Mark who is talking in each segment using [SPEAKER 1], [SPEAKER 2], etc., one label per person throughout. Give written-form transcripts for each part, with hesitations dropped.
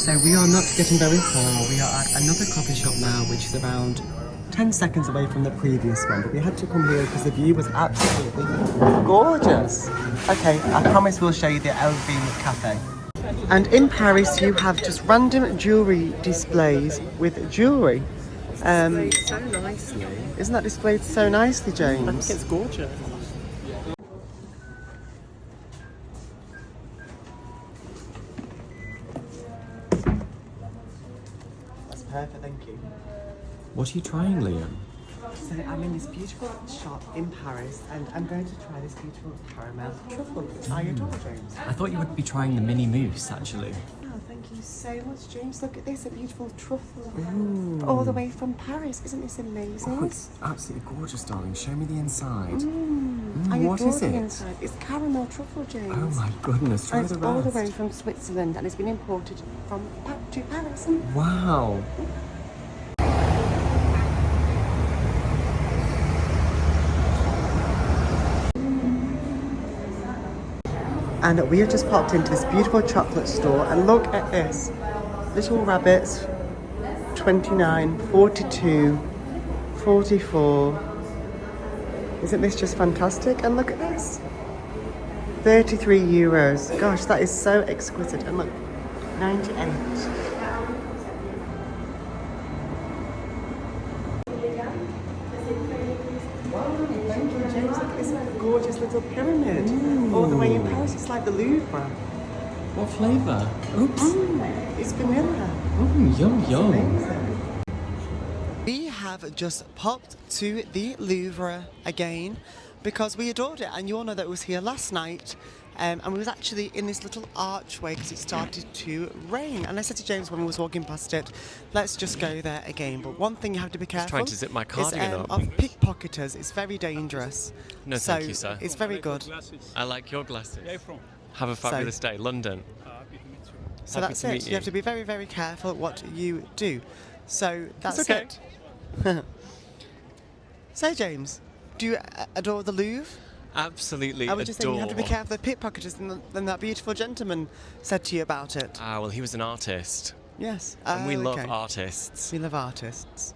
[SPEAKER 1] So we are not getting very far. We are at another coffee shop now, which is around 10 seconds away from the previous one. But we had to come here because the view was absolutely gorgeous. Okay, I promise we'll show you the LV Cafe. And in Paris, you have just random jewellery displays with jewellery.
[SPEAKER 2] So nicely.
[SPEAKER 1] Isn't that displayed so nicely, James?
[SPEAKER 2] I think it's gorgeous.
[SPEAKER 1] That's perfect, thank you.
[SPEAKER 2] What are you trying, Liam?
[SPEAKER 1] So I'm in this beautiful shop in Paris and I'm going to try this beautiful caramel truffle. I adore James.
[SPEAKER 2] I thought you would be trying the mini mousse, actually.
[SPEAKER 1] Oh, thank you so much, James. Look at this, a beautiful truffle. All the way from Paris. Isn't this amazing?
[SPEAKER 2] Oh, it's absolutely gorgeous, darling. Show me the inside.
[SPEAKER 1] I
[SPEAKER 2] What
[SPEAKER 1] adore
[SPEAKER 2] is
[SPEAKER 1] the
[SPEAKER 2] it?
[SPEAKER 1] inside. It's caramel truffle, James.
[SPEAKER 2] Oh my goodness, try
[SPEAKER 1] And
[SPEAKER 2] the
[SPEAKER 1] it's all the
[SPEAKER 2] rest.
[SPEAKER 1] way from Switzerland and it's been imported to Paris.
[SPEAKER 2] Wow.
[SPEAKER 1] And we have just popped into this beautiful chocolate store and look at this. Little rabbits, 29, 42, 44. Isn't this just fantastic? And look at this. 33 euros. Gosh, that is so exquisite. And look, 98. Wow, thank you, James. Look at this gorgeous little pyramid. All the way in Paris. It's like the Louvre.
[SPEAKER 2] What flavour? Oops.
[SPEAKER 1] It's vanilla.
[SPEAKER 2] Yum, yum.
[SPEAKER 1] We have just popped to the Louvre again because we adored it, and you all know that it was here last night, and we was actually in this little archway because it started to rain. And I said to James when we was walking past it, let's just go there again. But one thing you have to be careful.
[SPEAKER 2] trying to zip my cardigan
[SPEAKER 1] is,
[SPEAKER 2] up.
[SPEAKER 1] of pickpocketers. It's very dangerous.
[SPEAKER 2] No,
[SPEAKER 1] so
[SPEAKER 2] thank you, sir.
[SPEAKER 1] It's very good.
[SPEAKER 2] I like your glasses.
[SPEAKER 3] Where are you from?
[SPEAKER 2] Have a fabulous day. London.
[SPEAKER 3] Happy to meet you.
[SPEAKER 1] So
[SPEAKER 2] Happy
[SPEAKER 1] that's
[SPEAKER 2] to
[SPEAKER 1] it.
[SPEAKER 2] meet
[SPEAKER 1] You
[SPEAKER 2] you.
[SPEAKER 1] have to be very, very careful what you do. So that's
[SPEAKER 2] okay.
[SPEAKER 1] it. So James, do you adore the Louvre?
[SPEAKER 2] Absolutely
[SPEAKER 1] I was just saying you have to be
[SPEAKER 2] adore.
[SPEAKER 1] careful of the pickpocketers than that beautiful gentleman said to you about it.
[SPEAKER 2] Ah, well, he was an artist.
[SPEAKER 1] Yes.
[SPEAKER 2] And we love
[SPEAKER 1] okay.
[SPEAKER 2] artists.
[SPEAKER 1] We love artists.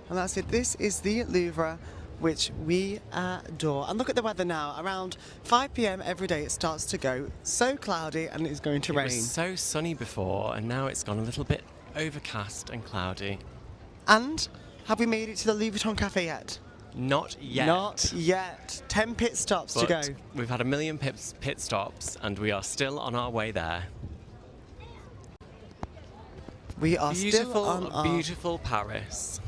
[SPEAKER 1] And that's it. This is the Louvre, which we adore. And look at the weather now. Around 5 p.m. every day it starts to go so cloudy and it's going to
[SPEAKER 2] It
[SPEAKER 1] rain.
[SPEAKER 2] was so sunny before, and now it's gone a little bit overcast and cloudy.
[SPEAKER 1] And have we made it to the Louis Vuitton Cafe yet?
[SPEAKER 2] Not yet.
[SPEAKER 1] Not yet. 10 pit stops to go.
[SPEAKER 2] But we've had a million pit stops, and we are still on our way there.
[SPEAKER 1] We are still on our...
[SPEAKER 2] Beautiful Paris.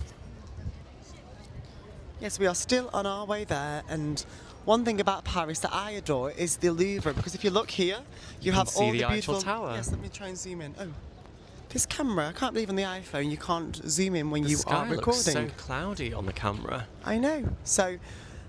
[SPEAKER 1] Yes, we are still on our way there, and one thing about Paris that I adore is the Louvre, because if you look here, you have
[SPEAKER 2] see
[SPEAKER 1] all
[SPEAKER 2] the
[SPEAKER 1] the
[SPEAKER 2] Eiffel
[SPEAKER 1] beautiful...
[SPEAKER 2] Tower.
[SPEAKER 1] Yes, let me try and zoom in. Oh, this camera, I can't believe on the iPhone you can't zoom in when
[SPEAKER 2] The
[SPEAKER 1] you
[SPEAKER 2] sky
[SPEAKER 1] are
[SPEAKER 2] looks
[SPEAKER 1] recording.
[SPEAKER 2] so cloudy on the camera.
[SPEAKER 1] I know. So, I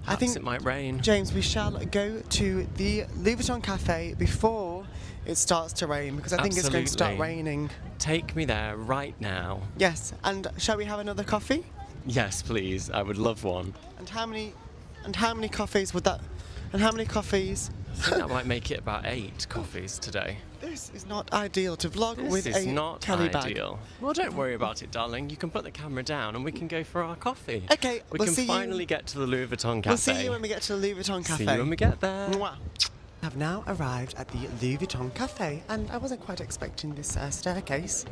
[SPEAKER 2] Perhaps
[SPEAKER 1] think,
[SPEAKER 2] it might rain.
[SPEAKER 1] James, we shall go to the Louis Vuitton Cafe before it starts to rain, because I think it's going to start
[SPEAKER 2] Absolutely.
[SPEAKER 1] raining.
[SPEAKER 2] Take me there right now.
[SPEAKER 1] Yes, and shall we have another coffee?
[SPEAKER 2] Yes, please. I would love one.
[SPEAKER 1] And how many coffees would that? And how many coffees?
[SPEAKER 2] I think that might make it about 8 coffees today.
[SPEAKER 1] This is not ideal to vlog
[SPEAKER 2] This
[SPEAKER 1] with
[SPEAKER 2] is
[SPEAKER 1] a
[SPEAKER 2] not
[SPEAKER 1] carry bag.
[SPEAKER 2] ideal. Well, don't worry about it, darling. You can put the camera down and we can go for our coffee.
[SPEAKER 1] Okay,
[SPEAKER 2] We
[SPEAKER 1] we'll
[SPEAKER 2] can
[SPEAKER 1] see you-
[SPEAKER 2] finally get to the Louis Vuitton Cafe.
[SPEAKER 1] We'll see you when we get to the Louis Vuitton Cafe.
[SPEAKER 2] See you when we get there.
[SPEAKER 1] Mwah. I've now arrived at the Louis Vuitton Cafe, and I wasn't quite expecting this staircase.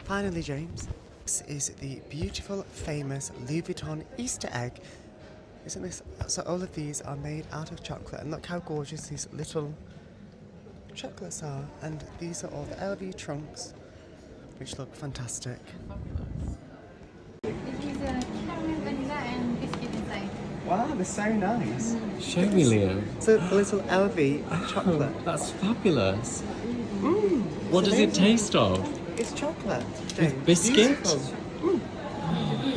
[SPEAKER 1] Finally, James. This is the beautiful, famous Louis Vuitton Easter egg. Isn't this? So all of these are made out of chocolate, and look how gorgeous these little chocolates are. And these are all the LV trunks, which look fantastic.
[SPEAKER 4] This is caramel, vanilla, and biscuit inside.
[SPEAKER 1] Wow, they're so nice.
[SPEAKER 2] Show me, Liam.
[SPEAKER 1] It's a little LV chocolate.
[SPEAKER 2] Oh, that's fabulous. What
[SPEAKER 1] it's
[SPEAKER 2] does it
[SPEAKER 1] amazing.
[SPEAKER 2] taste of?
[SPEAKER 1] It's chocolate. James.
[SPEAKER 2] biscuit?
[SPEAKER 1] Beautiful.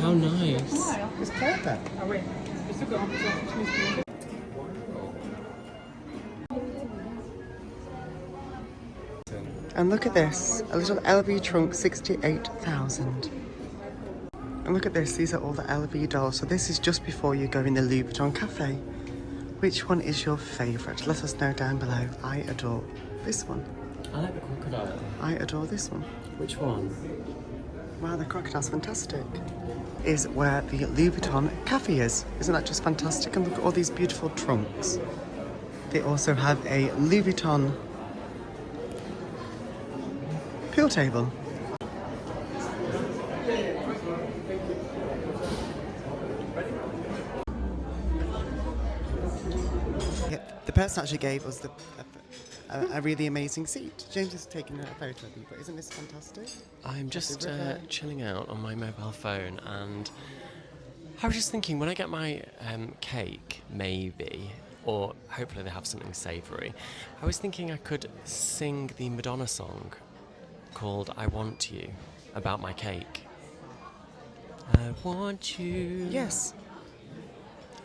[SPEAKER 2] How nice.
[SPEAKER 1] It's perfect. And look at this, a little LV trunk, 68,000. And look at this, these are all the LV dolls. So this is just before you go in the Louis Vuitton Cafe. Which one is your favourite? Let us know down below. I adore this one.
[SPEAKER 2] I like the crocodile.
[SPEAKER 1] I adore this one.
[SPEAKER 2] Which one?
[SPEAKER 1] Wow, the crocodile's fantastic. Is where the Louis Vuitton Cafe is. Isn't that just fantastic? And look at all these beautiful trunks. They also have a Louis Vuitton pool table. Yep, the person actually gave us a really amazing seat. James is taking a photo of me, but isn't this fantastic?
[SPEAKER 2] I'm just chilling out on my mobile phone, and I was just thinking, when I get my cake, maybe, or hopefully they have something savoury, I was thinking I could sing the Madonna song called I Want You about my cake. I want you.
[SPEAKER 1] Yes.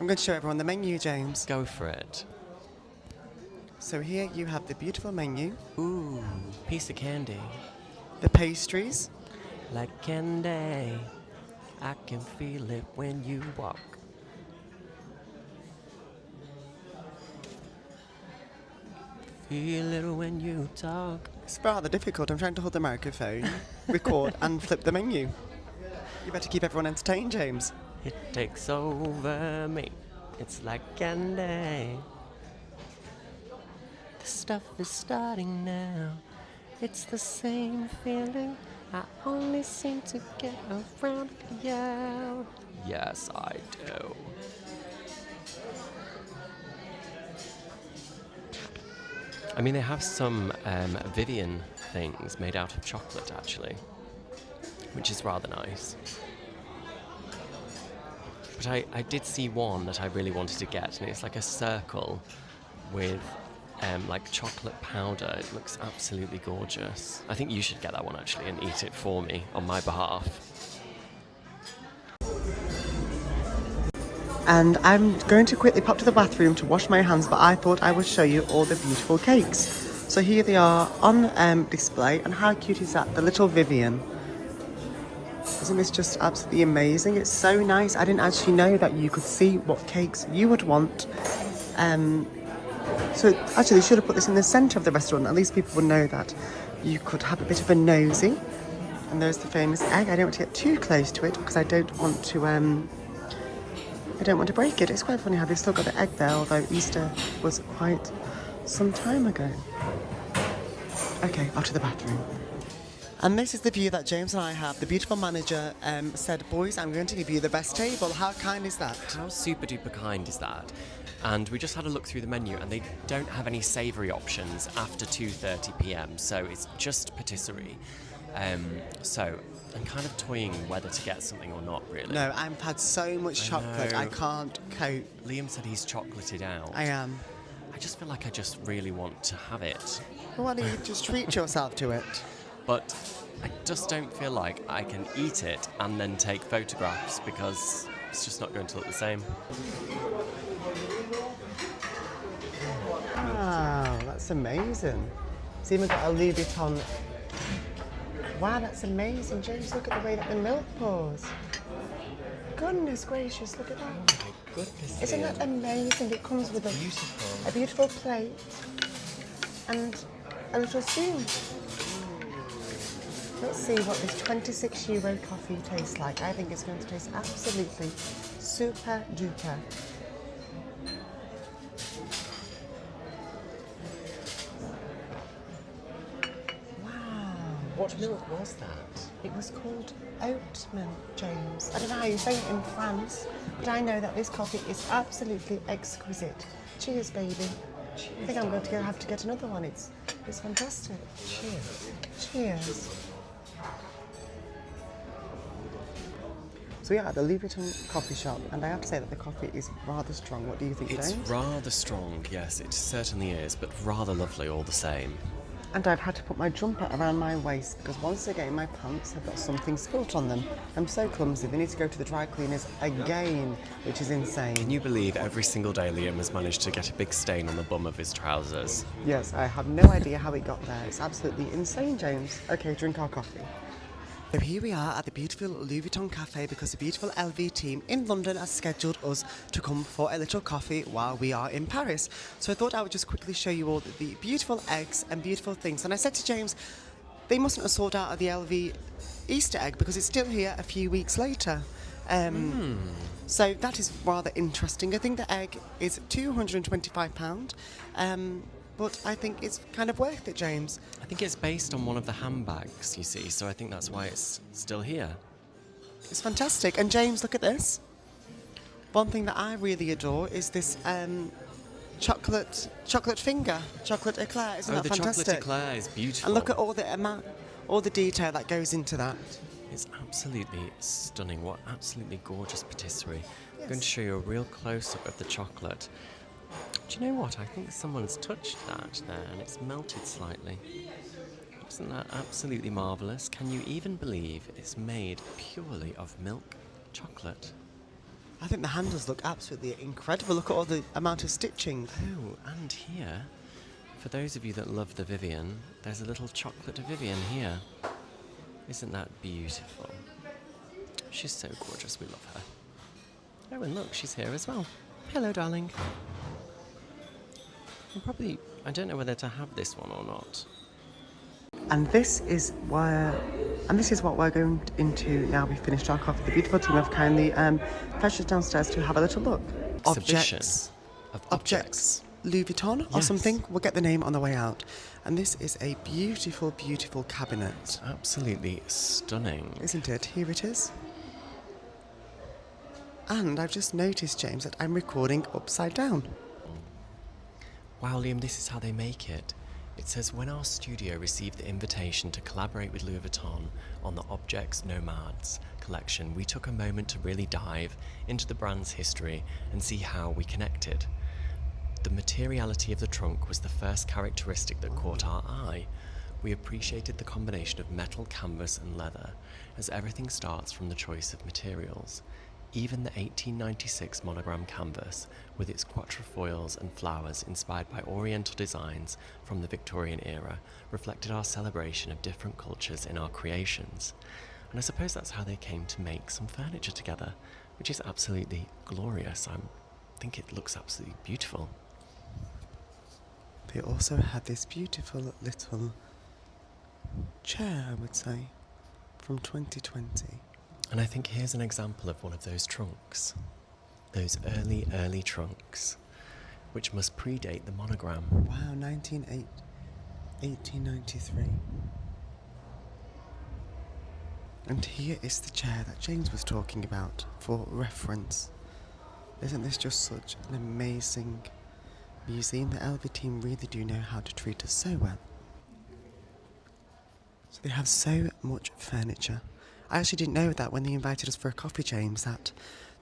[SPEAKER 1] I'm going to show everyone the menu, James.
[SPEAKER 2] Go for it.
[SPEAKER 1] So here you have the beautiful menu,
[SPEAKER 2] Ooh, piece of candy.
[SPEAKER 1] the pastries,
[SPEAKER 2] Like candy, I can feel it when you walk. Feel it when you talk.
[SPEAKER 1] it's rather difficult. I'm trying to hold the microphone, record and flip the menu. You better keep everyone entertained, James.
[SPEAKER 2] It takes over me. It's like candy. The stuff is starting now. It's the same feeling. I only seem to get around you. Yes, I do. I mean, they have some Vivian things made out of chocolate, actually, which is rather nice. But I did see one that I really wanted to get, and it's like a circle with like chocolate powder. It looks absolutely gorgeous. I think you should get that one actually and eat it for me on my behalf.
[SPEAKER 1] And I'm going to quickly pop to the bathroom to wash my hands, but I thought I would show you all the beautiful cakes. So here they are on display, and how cute is that? The little Vivian. Isn't this just absolutely amazing? It's so nice. I didn't actually know that you could see what cakes you would want. So actually they should have put this in the centre of the restaurant. At least people would know that you could have a bit of a nosy. And there's the famous egg. I don't want to get too close to it because I don't want to break it. It's quite funny how they've still got the egg there, although Easter was quite some time ago. Okay, off to the bathroom. And this is the view that James and I have. The beautiful manager said, boys, I'm going to give you the best table. How kind is that?
[SPEAKER 2] How super duper kind is that? And we just had a look through the menu, and they don't have any savoury options after 2:30 p.m, so it's just patisserie. So I'm kind of toying whether to get something or not, really.
[SPEAKER 1] No, I've had so much chocolate,
[SPEAKER 2] know.
[SPEAKER 1] I can't cope.
[SPEAKER 2] Liam said he's chocolated out.
[SPEAKER 1] I am.
[SPEAKER 2] I just feel like I just really want to have it.
[SPEAKER 1] Well, why don't you just treat yourself to it?
[SPEAKER 2] But I just don't feel like I can eat it and then take photographs because it's just not going to look the same.
[SPEAKER 1] Wow, that's amazing. It's even got a Louis Vuitton. Wow, that's amazing. James, look at the way that the milk pours. Goodness gracious, look at that.
[SPEAKER 2] Oh my goodness.
[SPEAKER 1] Isn't that amazing? It comes with a beautiful plate and a little spoon. Let's see what this €26 coffee tastes like. I think it's going to taste absolutely super duper. Wow.
[SPEAKER 2] What milk was that?
[SPEAKER 1] It was called oat milk, James. I don't know how you say it in France, but I know that this coffee is absolutely exquisite. Cheers, baby.
[SPEAKER 2] Cheers,
[SPEAKER 1] I think I'm going to have to get another one. It's fantastic.
[SPEAKER 2] Cheers.
[SPEAKER 1] Cheers. So we are at the Louis Vuitton coffee shop, and I have to say that the coffee is rather strong. What do you think,
[SPEAKER 2] It's
[SPEAKER 1] James?
[SPEAKER 2] rather strong, yes, it certainly is, but rather lovely all the same.
[SPEAKER 1] And I've had to put my jumper around my waist because once again my pants have got something spilt on them. I'm so clumsy. They need to go to the dry cleaners again, which is insane.
[SPEAKER 2] Can you believe every single day Liam has managed to get a big stain on the bum of his trousers?
[SPEAKER 1] Yes, I have no idea how it got there. It's absolutely insane, James. Okay, drink our coffee. So here we are at the beautiful Louis Vuitton Cafe because the beautiful LV team in London has scheduled us to come for a little coffee while we are in Paris. So I thought I would just quickly show you all the beautiful eggs and beautiful things. And I said to James, they mustn't have sold out of the LV Easter egg because it's still here a few weeks later. So that is rather interesting. I think the egg is £225. But I think it's kind of worth it, James.
[SPEAKER 2] I think it's based on one of the handbags, you see, so I think that's why it's still here.
[SPEAKER 1] It's fantastic. And James, look at this. One thing that I really adore is this chocolate finger, chocolate eclair. Isn't that
[SPEAKER 2] the
[SPEAKER 1] fantastic?
[SPEAKER 2] chocolate eclair is beautiful.
[SPEAKER 1] And look at all the detail that goes into that.
[SPEAKER 2] It's absolutely stunning. What absolutely gorgeous patisserie. I'm
[SPEAKER 1] Yes.
[SPEAKER 2] going to show you a real close-up of the chocolate. Do you know what? I think someone's touched that there and it's melted slightly. Isn't that absolutely marvellous? Can you even believe it's made purely of milk chocolate?
[SPEAKER 1] I think the handles look absolutely incredible. Look at all the amount of stitching.
[SPEAKER 2] Oh, and here, for those of you that love the Vivian, there's a little chocolate Vivian here. Isn't that beautiful? She's so gorgeous, we love her. Oh, and look, she's here as well. Hello, darling. I don't know whether to have this one or not.
[SPEAKER 1] And this is what we're going into now. We finished our coffee. The beautiful team have kindly fetched us downstairs to have a little look.
[SPEAKER 2] Exhibition of objects.
[SPEAKER 1] Louis Vuitton or
[SPEAKER 2] Yes.
[SPEAKER 1] something. We'll get the name on the way out. And this is a beautiful, beautiful cabinet.
[SPEAKER 2] Absolutely stunning.
[SPEAKER 1] Isn't it? Here it is. And I've just noticed, James, that I'm recording upside down.
[SPEAKER 2] Wow, Liam, this is how they make it. It says, when our studio received the invitation to collaborate with Louis Vuitton on the Objects Nomads collection, we took a moment to really dive into the brand's history and see how we connected. The materiality of the trunk was the first characteristic that caught our eye. We appreciated the combination of metal, canvas and leather, as everything starts from the choice of materials. Even the 1896 monogram canvas, with its quatrefoils and flowers inspired by oriental designs from the Victorian era, reflected our celebration of different cultures in our creations. And I suppose that's how they came to make some furniture together, which is absolutely glorious. I think it looks absolutely beautiful.
[SPEAKER 1] They also had this beautiful little chair, I would say, from 2020.
[SPEAKER 2] And I think here's an example of one of those trunks. Those early trunks, which must predate the monogram.
[SPEAKER 1] Wow, 1893. And here is the chair that James was talking about for reference. Isn't this just such an amazing museum? The LV team really do know how to treat us so well. So they have so much furniture. I actually didn't know that when they invited us for a coffee, James, that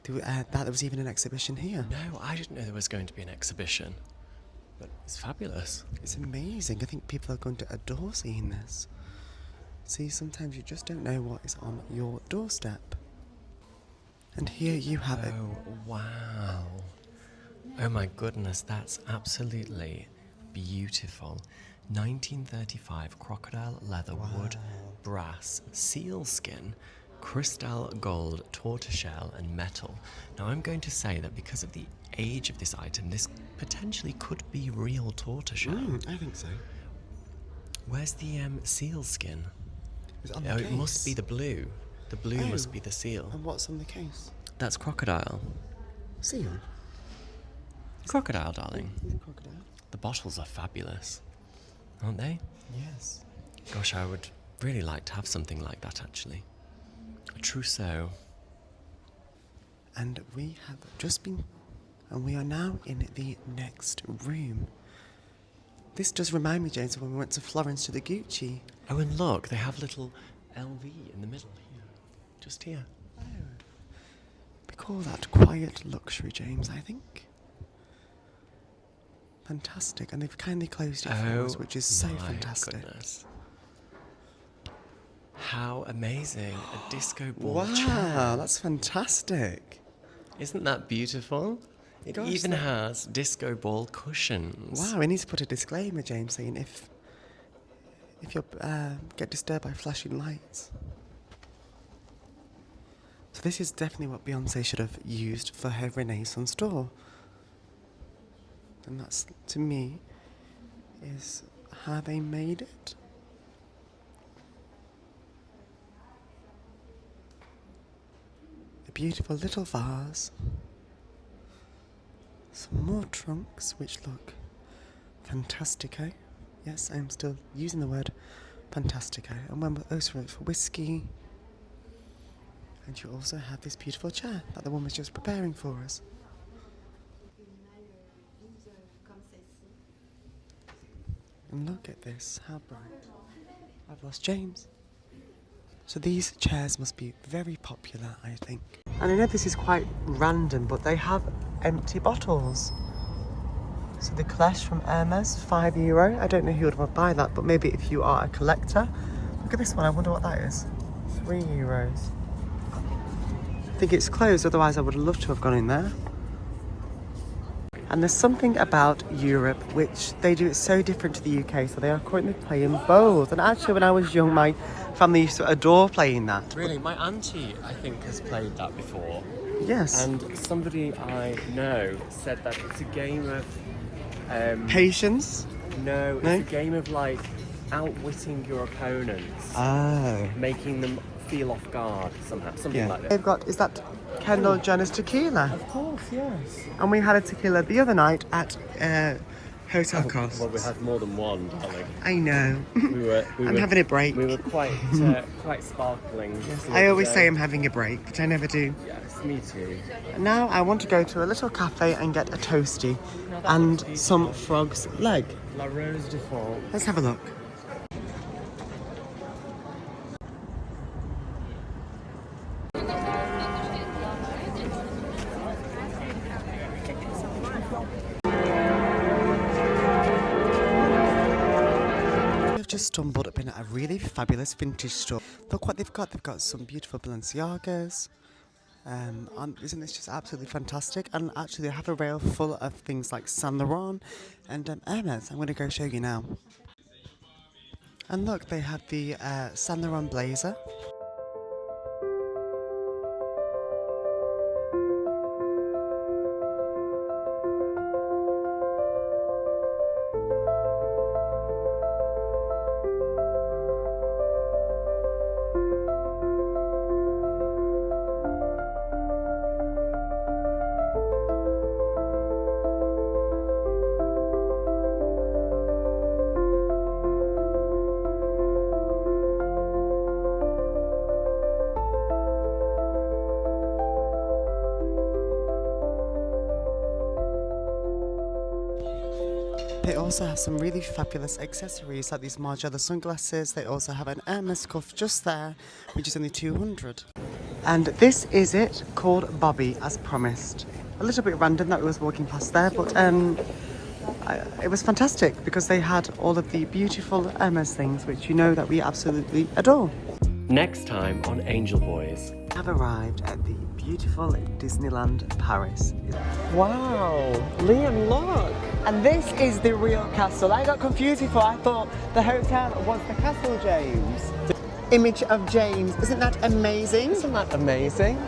[SPEAKER 1] there was even an exhibition here.
[SPEAKER 2] No, I didn't know there was going to be an exhibition. But it's fabulous.
[SPEAKER 1] It's amazing. I think people are going to adore seeing this. See, sometimes you just don't know what is on your doorstep. And here you have it.
[SPEAKER 2] Oh, wow. Oh my goodness, that's absolutely beautiful. 1935 crocodile leather, wood, brass, sealskin, crystal gold, tortoiseshell and metal. Now I'm going to say that because of the age of this item, this potentially could be real tortoiseshell.
[SPEAKER 1] I think so.
[SPEAKER 2] Where's the sealskin?
[SPEAKER 1] It's on the
[SPEAKER 2] Oh,
[SPEAKER 1] case.
[SPEAKER 2] it must be the blue. The blue must be the seal.
[SPEAKER 1] And what's on the case?
[SPEAKER 2] That's crocodile.
[SPEAKER 1] Seal.
[SPEAKER 2] Crocodile, darling.
[SPEAKER 1] Is it crocodile?
[SPEAKER 2] The bottles are fabulous, aren't they?
[SPEAKER 1] Yes.
[SPEAKER 2] Gosh, I would really like to have something like that, actually. A trousseau.
[SPEAKER 1] And we have just been, and we are now in the next room. This does remind me, James, of when we went to Florence to the Gucci.
[SPEAKER 2] Oh, and look, they have little LV in the middle here. Just here.
[SPEAKER 1] We call that quiet luxury, James, I think. Fantastic. And they've kindly closed it for us, which is so
[SPEAKER 2] my
[SPEAKER 1] fantastic.
[SPEAKER 2] Goodness. How amazing. A disco ball
[SPEAKER 1] Wow,
[SPEAKER 2] chair.
[SPEAKER 1] that's fantastic.
[SPEAKER 2] Isn't that beautiful? It
[SPEAKER 1] Gosh,
[SPEAKER 2] even
[SPEAKER 1] that-
[SPEAKER 2] has disco ball cushions.
[SPEAKER 1] Wow, we need to put a disclaimer, James, saying if you get disturbed by flashing lights. So this is definitely what Beyonce should have used for her Renaissance door. And that's, to me, is how they made it. A beautiful little vase. Some more trunks which look fantastico. Yes, I'm still using the word fantastico. And one also for whiskey. And you also have this beautiful chair that the woman was just preparing for us. And look at this, how bright. I've lost James. So these chairs must be very popular, I think. And I know this is quite random, but they have empty bottles. So the Clash from Hermes, €5. I don't know who would want to buy that, but maybe if you are a collector. Look at this one, I wonder what that is. €3. I think it's closed, otherwise I would love to have gone in there. And there's something about Europe which they do it so different to the UK, so they are currently playing bowls. And actually when I was young, my family used to adore playing that.
[SPEAKER 2] Really, my auntie, I think, has played that before.
[SPEAKER 1] Yes.
[SPEAKER 2] And somebody I know said that it's a game of...
[SPEAKER 1] Patience?
[SPEAKER 2] No, it's
[SPEAKER 1] No?
[SPEAKER 2] a game of, like, outwitting your opponents.
[SPEAKER 1] Oh.
[SPEAKER 2] Making them feel off guard somehow, something like that.
[SPEAKER 1] They've got, is that Kendall Jenner's tequila?
[SPEAKER 2] Of course, yes.
[SPEAKER 1] And we had a tequila the other night at Hotel Cost.
[SPEAKER 2] Well, we had more than one, darling.
[SPEAKER 1] I know. I'm having a break.
[SPEAKER 2] We were quite sparkling.
[SPEAKER 1] I always say I'm having a break, but I never do.
[SPEAKER 2] Yes, me too.
[SPEAKER 1] Now I want to go to a little cafe and get a toasty and some frog's leg.
[SPEAKER 2] La Rose de France.
[SPEAKER 1] Let's have a look. I've just stumbled upon a really fabulous vintage store. Look what they've got. They've got some beautiful Balenciagas. Isn't this just absolutely fantastic? And actually they have a rail full of things like Saint Laurent and Hermes. I'm going to go show you now. And look, they have the Saint Laurent blazer. They also have some really fabulous accessories like these Margiela sunglasses. They also have an Hermes cuff just there, which is only 200. And this is it, called Bobby, as promised. A little bit random that we was walking past there, but it was fantastic because they had all of the beautiful Hermes things, which you know that we absolutely adore.
[SPEAKER 2] Next time on Angel Boys.
[SPEAKER 1] Have arrived at the beautiful Disneyland Paris.
[SPEAKER 2] Wow, Liam, look!
[SPEAKER 1] And this is the real castle. I got confused before. I thought the hotel was the castle, James. Image of James. Isn't that amazing?
[SPEAKER 2] Isn't that amazing?